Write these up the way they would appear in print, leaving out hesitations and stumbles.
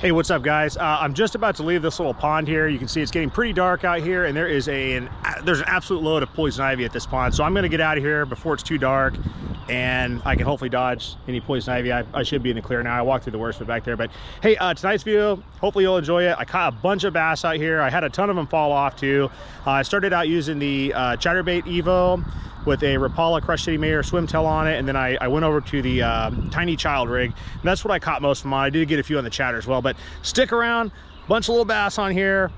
Hey, what's up guys? I'm just about to leave this little pond here. You can see it's getting pretty dark out here, and there's an absolute load of poison ivy at this pond. So I'm gonna get out of here before it's too dark, and I can hopefully dodge any poison ivy. I should be in the clear now. I walked through the worst of it back there. But hey, tonight's video, hopefully you'll enjoy it. I caught a bunch of bass out here. I had a ton of them fall off too. I started out using the chatterbait Evo with a Rapala Crush City Mayor swim tail on it, and then I went over to the tiny child rig, and that's what I caught most of them on. I did get a few on the chatter as well, but stick around, bunch of little bass on here.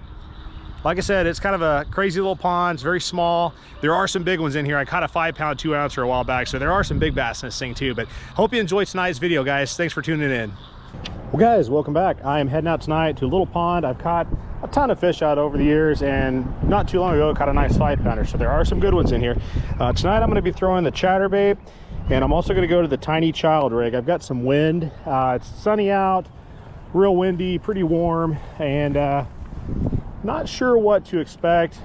Like I said, it's kind of a crazy little pond. It's very small. There are some big ones in here. I caught a 5-pound 2-ouncer a while back, so there are some big bass in this thing too. But hope you enjoyed tonight's video, guys. Thanks for tuning in. Well guys, welcome back. I am heading out tonight to a little pond. I've caught a ton of fish out over the years, and not too long ago caught a nice 5-pounder, so there are some good ones in here. Tonight I'm going to be throwing the chatterbait, and I'm also going to go to the tiny child rig. I've got some wind. It's sunny out, real windy, pretty warm, and not sure what to expect.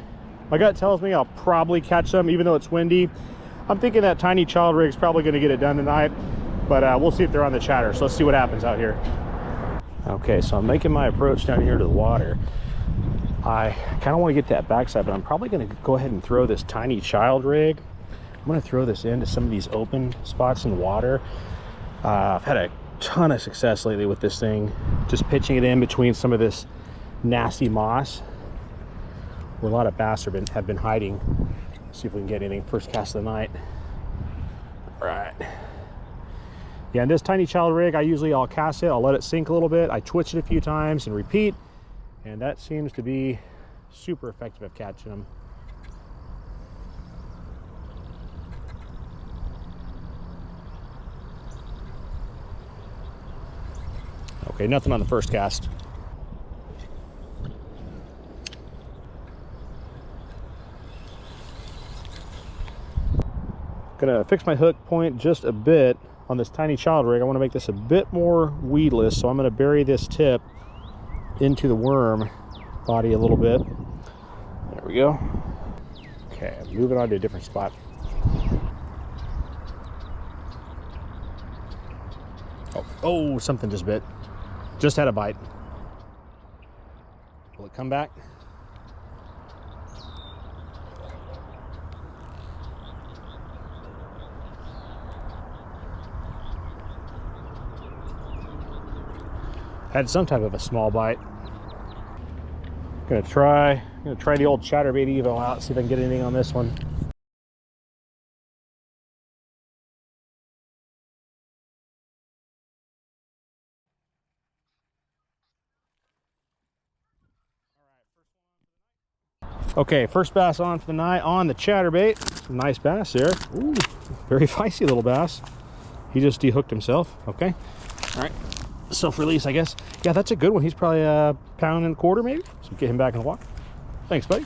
My gut tells me I'll probably catch some even though it's windy. I'm thinking that tiny child rig is probably going to get it done tonight, but we'll see if they're on the chatter. So let's see what happens out here. Okay, so I'm making my approach down here to the water. I kind of want to get that backside, but I'm probably going to go ahead and throw this tiny child rig. I'm going to throw this into some of these open spots in the water. I've had a ton of success lately with this thing, just pitching it in between some of this nasty moss where a lot of bass have been hiding. Let's see if we can get anything first cast of the night. All right. Yeah, and this tiny child rig, I'll cast it, I'll let it sink a little bit, I twitch it a few times and repeat, and that seems to be super effective at catching them. Okay, nothing on the first cast. Gonna fix my hook point just a bit on this tiny child rig. I want to make this a bit more weedless, so I'm going to bury this tip into the worm body a little bit. There we go. Okay, I'm moving on to a different spot. Oh, something just bit. Just had a bite. Will it come back? Had some type of a small bite. I'm gonna try the old chatterbait Evo out, see if I can get anything on this one. Okay, first bass on for the night on the chatterbait. Some nice bass there. Ooh, very feisty little bass. He just dehooked himself. Okay, all right. Self-release, I guess. Yeah, that's a good one. He's probably a 1.25 pounds maybe. So get him back in the water. Thanks, buddy.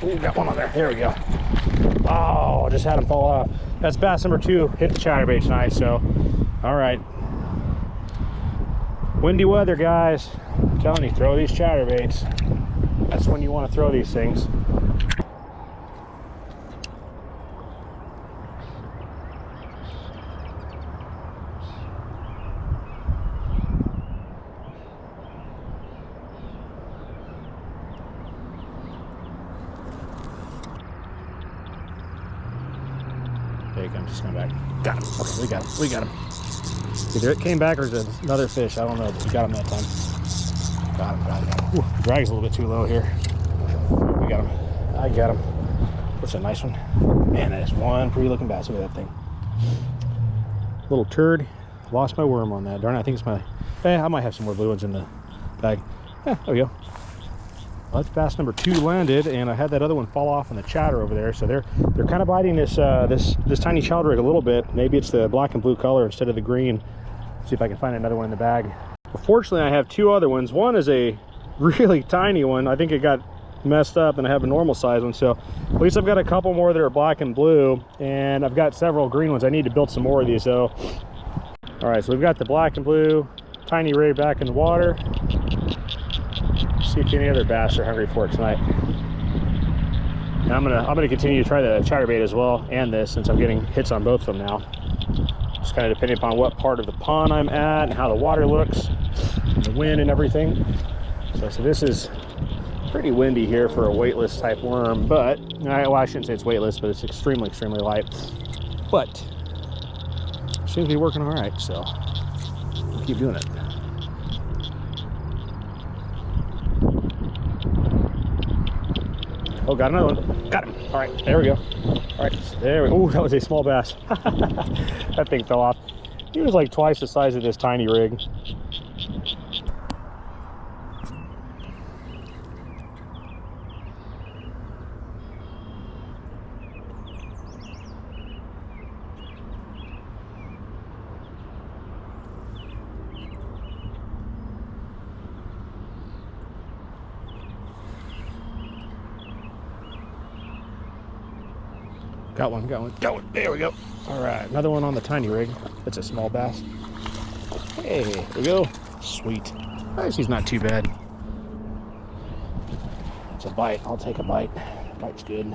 Ooh, got one on there. There we go. Oh, just had him fall off. That's bass number 2. Hit the chatterbait tonight. So, all right. Windy weather, guys. I'm telling you, throw these chatterbaits. That's when you want to throw these things. There he comes, just coming back. Got him. Okay, we got him. We got him. Either it came back or it's another fish. I don't know, but we got him that time. Got him, got him. Ooh, the drag's a little bit too low here. We got him. I got him. That's a nice one. Man, that is one pretty looking bass. Look at that thing. Little turd. Lost my worm on that. Darn it, I think it's my... I might have some more blue ones in the bag. Yeah, there we go. Well, that's bass number 2 landed, and I had that other one fall off in the chatter over there. So they're kind of biting this this tiny child rig a little bit. Maybe it's the black and blue color instead of the green. See if I can find another one in the bag. Well, fortunately, I have 2 other ones. One is a really tiny one. I think it got messed up, and I have a normal size one. So at least I've got a couple more that are black and blue, and I've got several green ones. I need to build some more of these though. All right, so we've got the black and blue tiny ray back in the water. see if any other bass are hungry for it tonight. And I'm gonna continue to try the chatterbait as well, and this, since I'm getting hits on both of them now. Just kind of depending upon what part of the pond I'm at and how the water looks, and the wind and everything. So this is pretty windy here for a weightless type worm, but well, I shouldn't say it's weightless, but it's extremely light. But it seems to be working all right, so we'll keep doing it. Oh, got another one. Got him. All right, there we go. All right, there we go. Oh, that was a small bass. That thing fell off. He was like twice the size of this tiny rig. Got one. There we go. All right, another one on the tiny rig. That's a small bass. Hey, there we go. Sweet. Nice, he's not too bad. It's a bite. I'll take a bite. Bite's good. All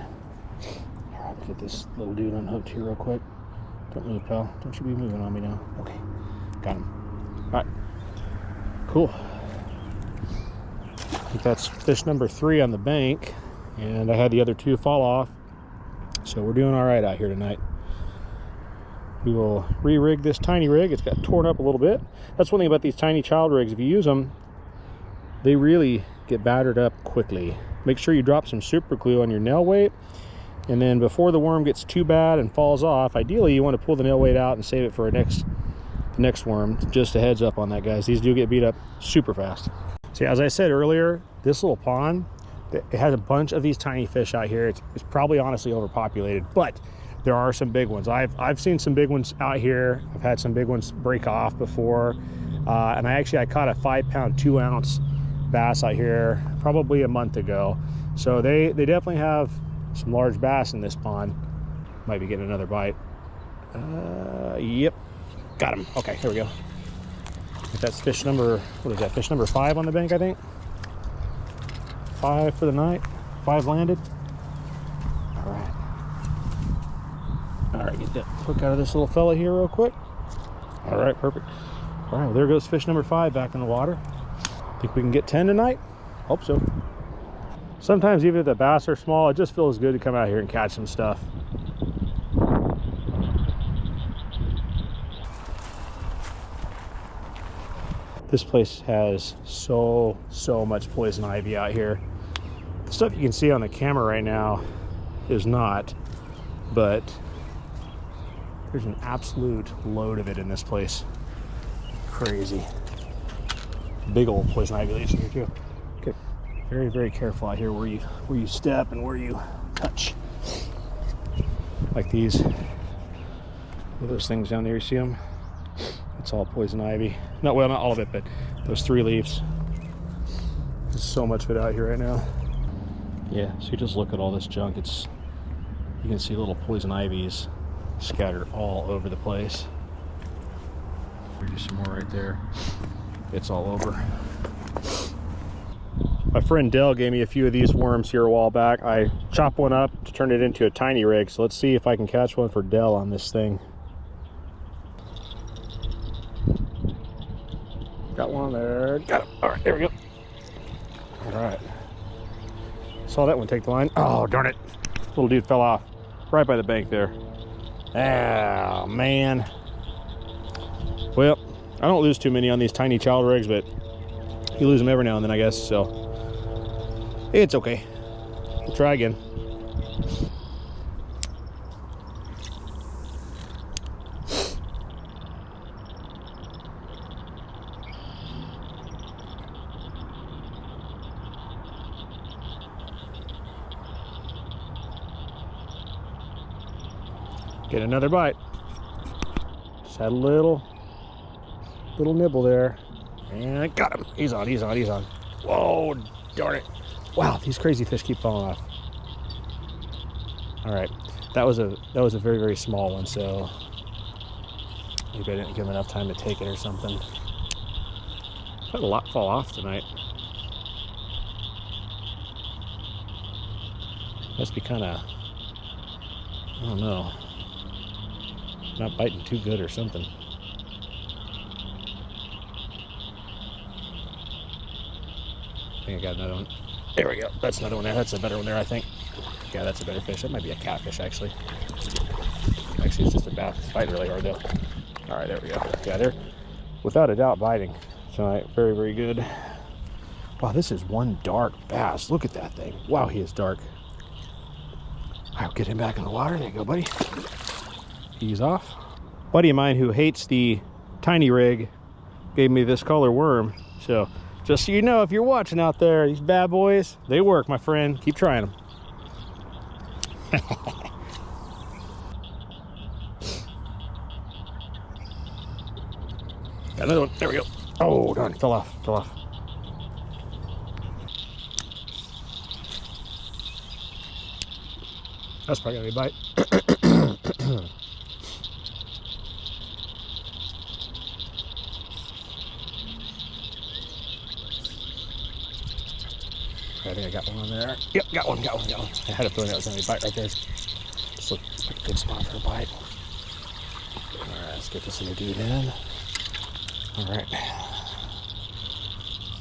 right, let's get this little dude unhooked here real quick. Don't move, pal. Don't you be moving on me now. Okay, got him. All right, cool. I think that's fish number 3 on the bank, and I had the other 2 fall off. So we're doing all right out here tonight. We will re-rig this tiny rig. It's got torn up a little bit. That's one thing about these tiny child rigs. If you use them, they really get battered up quickly. Make sure you drop some super glue on your nail weight, and then before the worm gets too bad and falls off, ideally you want to pull the nail weight out and save it for the next worm. Just a heads up on that, guys. These do get beat up super fast. See, as I said earlier, this little pond, it has a bunch of these tiny fish out here. It's probably honestly overpopulated, but there are some big ones. I've seen some big ones out here. I've had some big ones break off before, and I caught a 5-pound 2-ounce bass out here probably a month ago. So they definitely have some large bass in this pond. Might be getting another bite. Yep, got him. Okay, here we go. That's fish number, what is that? Fish number 5 on the bank, I think. 5 for the night. 5 landed. All right, get that hook out of this little fella here real quick. All right, perfect. All right, well, there goes fish number 5 back in the water. Think we can get 10 tonight? Hope so. Sometimes even if the bass are small, it just feels good to come out here and catch some stuff. This place has so much poison ivy out here. The stuff you can see on the camera right now is not, but there's an absolute load of it in this place. Crazy. Big old poison ivy leaves in here too. Okay, very careful out here where you step and where you touch. Like these, those things down there, you see them? It's all poison ivy. Well, not all of it, but those 3 leaves. There's so much of it out here right now. Yeah, so you just look at all this junk. You can see little poison ivies scattered all over the place. There's some more right there. It's all over. My friend Dell gave me a few of these worms here a while back. I chopped one up to turn it into a tiny rig, so let's see if I can catch one for Dell on this thing. Got one there. Got it. All right, there we go. All right. Saw that one take the line. Oh, darn it. Little dude fell off right by the bank there. Oh, man. Well, I don't lose too many on these tiny child rigs, but you lose them every now and then, I guess, so it's okay. We'll try again. Get another bite. Just had a little nibble there, and I got him. He's on. Whoa, darn it. Wow, these crazy fish keep falling off. All right, that was a very small one, so maybe I didn't give him enough time to take it or something. Had a lot fall off tonight. Must be kind of, I don't know, not biting too good or something. I think I got another one. There we go. That's another one there. That's a better one there, I think. Yeah, that's a better fish. That might be a catfish, actually. Actually, it's just a bass. It's biting really hard, though. All right, there we go. Yeah, they're without a doubt biting tonight. Very, very good. Wow, this is one dark bass. Look at that thing. Wow, he is dark. I'll get him back in the water. There you go, buddy. He's off. Buddy of mine who hates the tiny rig gave me this color worm. So just so you know, if you're watching out there, these bad boys, they work, my friend. Keep trying them. Got another one. There we go. Oh, darn, fell off, fell off. That's probably gonna be a bite. I think I got one on there. Yep, got one. I had a feeling that was gonna be a bite right there. This looks like a good spot for a bite. All right, let's get this little dude in. All right.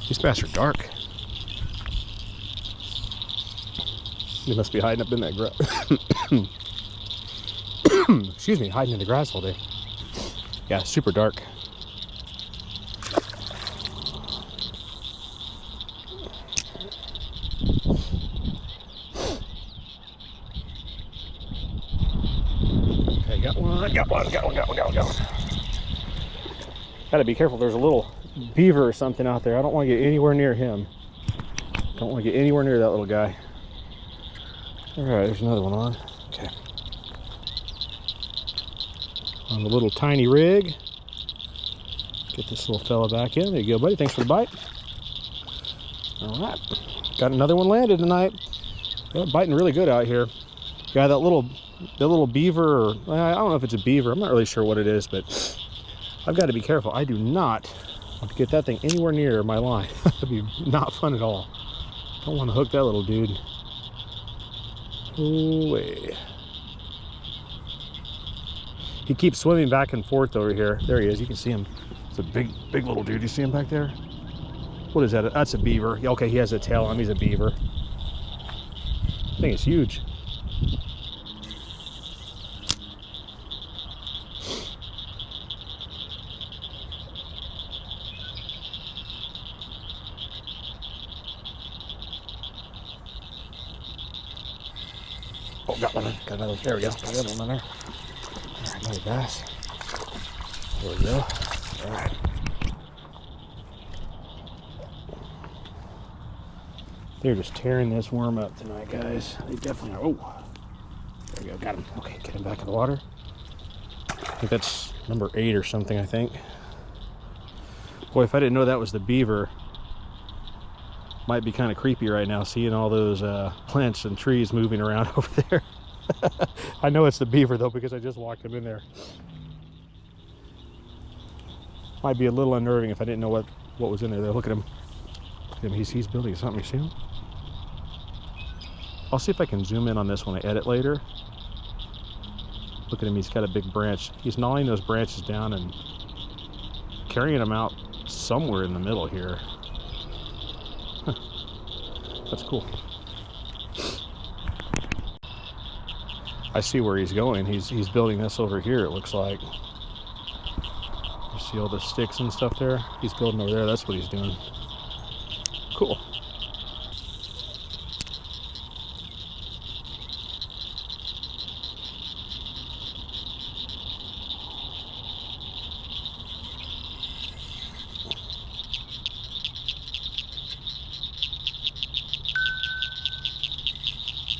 These bass are dark. They must be hiding up in that grass. Excuse me, hiding in the grass all day. Yeah, super dark. Okay, got one. Gotta be careful. There's a little beaver or something out there. I don't want to get anywhere near him. Don't want to get anywhere near that little guy. All right, there's another one on. Okay. On the little tiny rig. Get this little fella back in. There you go, buddy. Thanks for the bite. All right. Got another one landed tonight. They're biting really good out here. Yeah, that little beaver, or I don't know if it's a beaver. I'm not really sure what it is, but I've got to be careful. I do not want to get that thing anywhere near my line. That'd be not fun at all. Don't want to hook that little dude. Ooh, wait. He keeps swimming back and forth over here. There he is. You can see him. It's a big little dude. You see him back there? What is that? That's a beaver. Okay, he has a tail on him. He's a beaver. I think it's huge. Oh, got one. Got another. There we go. Got another one on there. All right, another bass. There we go. All right. They're just tearing this worm up tonight, guys. They definitely are. Oh, there we go. Got him. Okay, get him back in the water. I think that's number 8 or something, I think. Boy, if I didn't know that was the beaver, might be kind of creepy right now, seeing all those plants and trees moving around over there. I know it's the beaver, though, because I just walked him in there. Might be a little unnerving if I didn't know what was in there. Look at him. Look at him. He's building something. You see him? I'll see if I can zoom in on this when I edit later. Look at him. He's got a big branch. He's gnawing those branches down and carrying them out somewhere in the middle here. Huh. That's cool. I see where he's going. He's building this over here, it looks like. You see all the sticks and stuff there? He's building over there. That's what he's doing. Cool.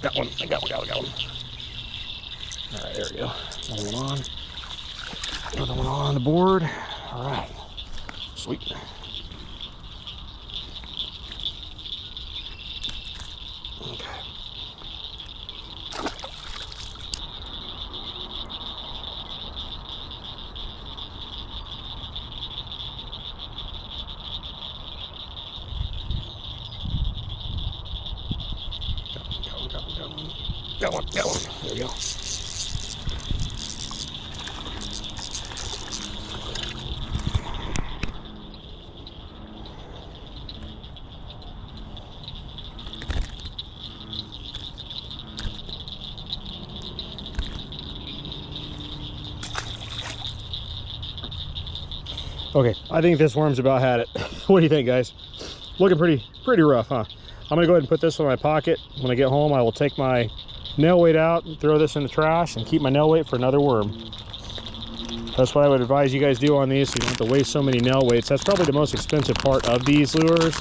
Got one. I got one. All right, there we go. Another one on. Another one on the board. All right. Sweet. Okay. Got one. Got one, got one. There we go. Okay, I think this worm's about had it. What do you think, guys? Looking pretty rough, huh? I'm gonna go ahead and put this in my pocket. When I get home, I will take my nail weight out and throw this in the trash and keep my nail weight for another worm. That's what I would advise you guys do on these, so you don't have to waste so many nail weights. That's probably the most expensive part of these lures,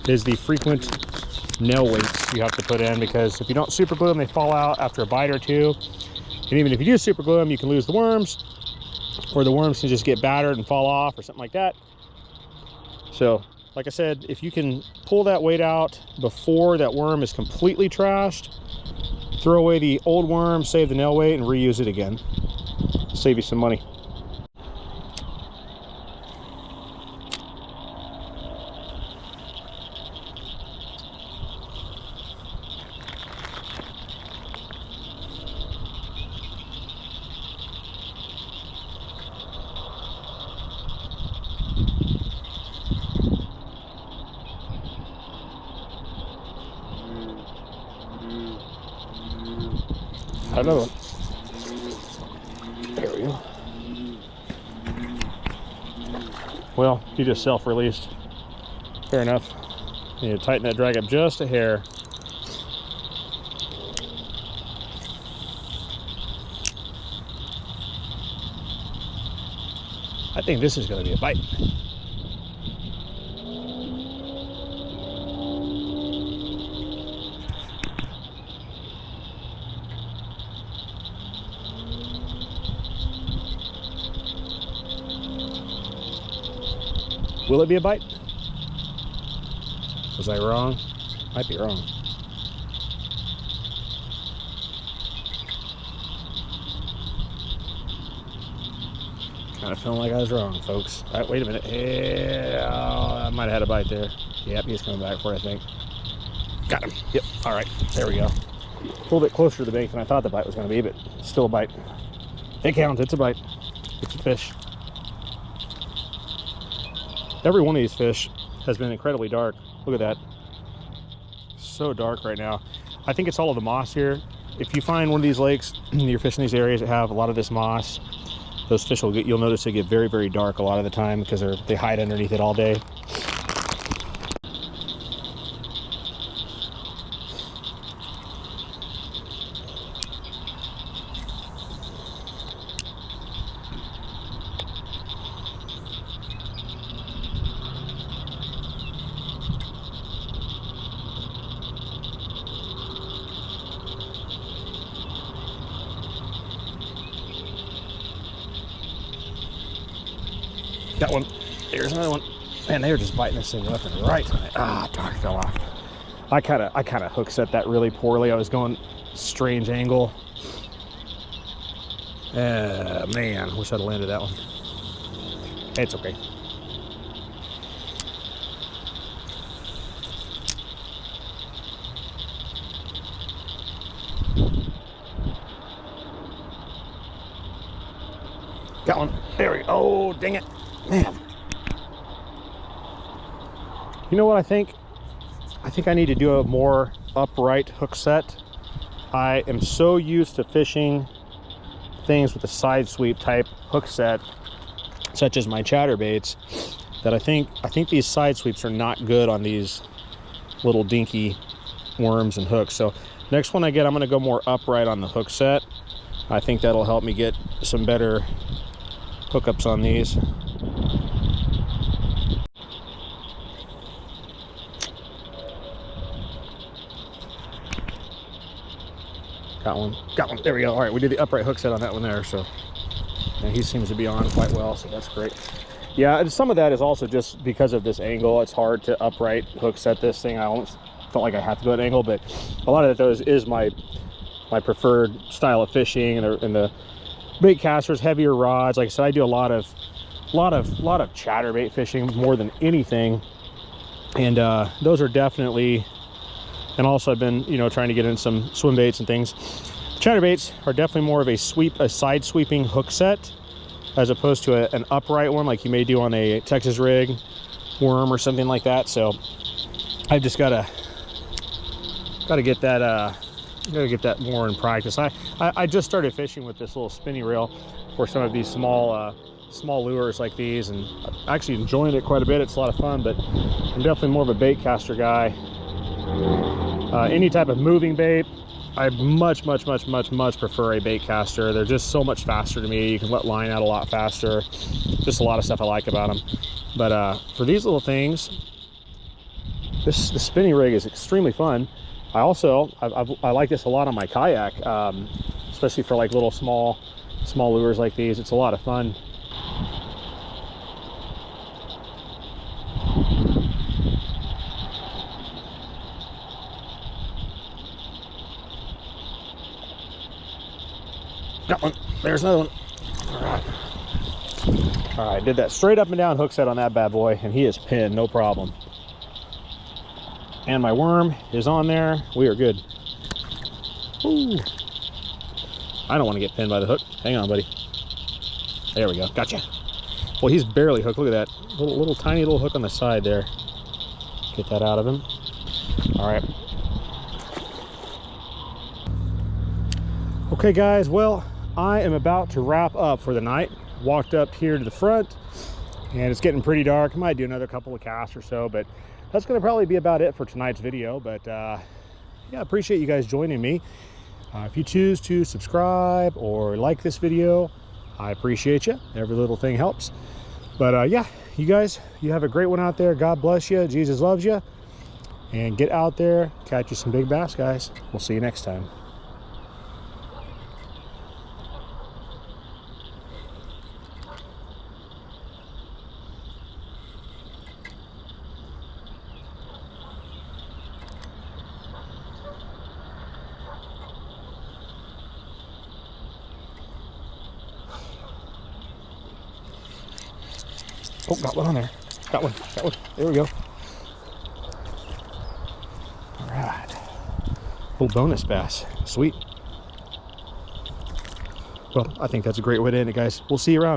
is the frequent nail weights you have to put in, because if you don't super glue them, they fall out after a bite or two. And even if you do super glue them, you can lose the worms, or the worms can just get battered and fall off or something like that. So, like I said, if you can pull that weight out before that worm is completely trashed, throw away the old worm, save the nail weight, and reuse it again. Save you some money. Another one. There we go. Well, he just self-released. Fair enough. You need to tighten that drag up just a hair. I think this is going to be a bite. Will it be a bite? Was I wrong? Might be wrong. Kind of feeling like I was wrong, folks. All right, wait a minute. Yeah, I might have had a bite there. Yep, he's coming back for it, I think. Got him. Yep. All right, there we go. A little bit closer to the bank than I thought the bite was going to be, but still a bite. It counts. It's a bite. It's a fish. Every one of these fish has been incredibly dark. Look at that. So dark right now. I think it's all of the moss here. If you find one of these lakes, you're fishing these areas that have a lot of this moss, those fish will get, you'll notice they get very, very dark a lot of the time because they hide underneath it all day. Got one. There's another one. Man, they were just biting this thing left and right tonight. Ah, darn, fell off. I kind of hook set that really poorly. I was going strange angle. Man, wish I'd landed that one. It's okay. Got one. There we go. Oh, dang it. Man. You know what I think? I think I need to do a more upright hook set. I am so used to fishing things with a side sweep type hook set, such as my chatterbaits, that I think these side sweeps are not good on these little dinky worms and hooks. So next one I get, I'm going to go more upright on the hook set. I think that'll help me get some better hookups on these. Got one. There we go. All right, we did the upright hook set on that one there, so and he seems to be on quite well, so that's great. Yeah, and some of that is also just because of this angle. It's hard to upright hook set this thing. I almost felt like I have to go at an angle, but a lot of it is my preferred style of fishing, and the bait casters, heavier rods. Like I said, I do a lot of chatterbait fishing more than anything, and those are definitely And also I've been, you know, trying to get in some swim baits and things. Chatterbaits are definitely more of a side sweeping hook set, as opposed to an upright one like you may do on a Texas rig worm or something like that. So I've just gotta get that more in practice. I just started fishing with this little spinny reel for some of these small lures like these, and I'm actually enjoying it quite a bit. It's a lot of fun, but I'm definitely more of a bait caster guy. Any type of moving bait, I much prefer a bait caster. They're just so much faster to me. You can let line out a lot faster. Just a lot of stuff I like about them. But for these little things, the spinning rig is extremely fun. I like this a lot on my kayak, especially for like little small lures like these. It's a lot of fun. Got one. There's another one. All right, did that straight up and down hook set on that bad boy, and he is pinned, no problem. And my worm is on there. We are good. Ooh. I don't want to get pinned by the hook. Hang on, buddy. There we go. Gotcha. Well, he's barely hooked. Look at that little tiny little hook on the side there. Get that out of him. All right. Okay, guys. Well, I am about to wrap up for the night. Walked up here to the front, and it's getting pretty dark. I might do another couple of casts or so, but that's going to probably be about it for tonight's video. But yeah, appreciate you guys joining me. If you choose to subscribe or like this video, I appreciate you. Every little thing helps. But yeah, you guys, you have a great one out there. God bless you. Jesus loves you. And get out there, catch you some big bass, guys. We'll see you next time. Oh, got one on there. Got one. There we go. All right. Oh, bonus bass. Sweet. Well, I think that's a great way to end it, guys. We'll see you around.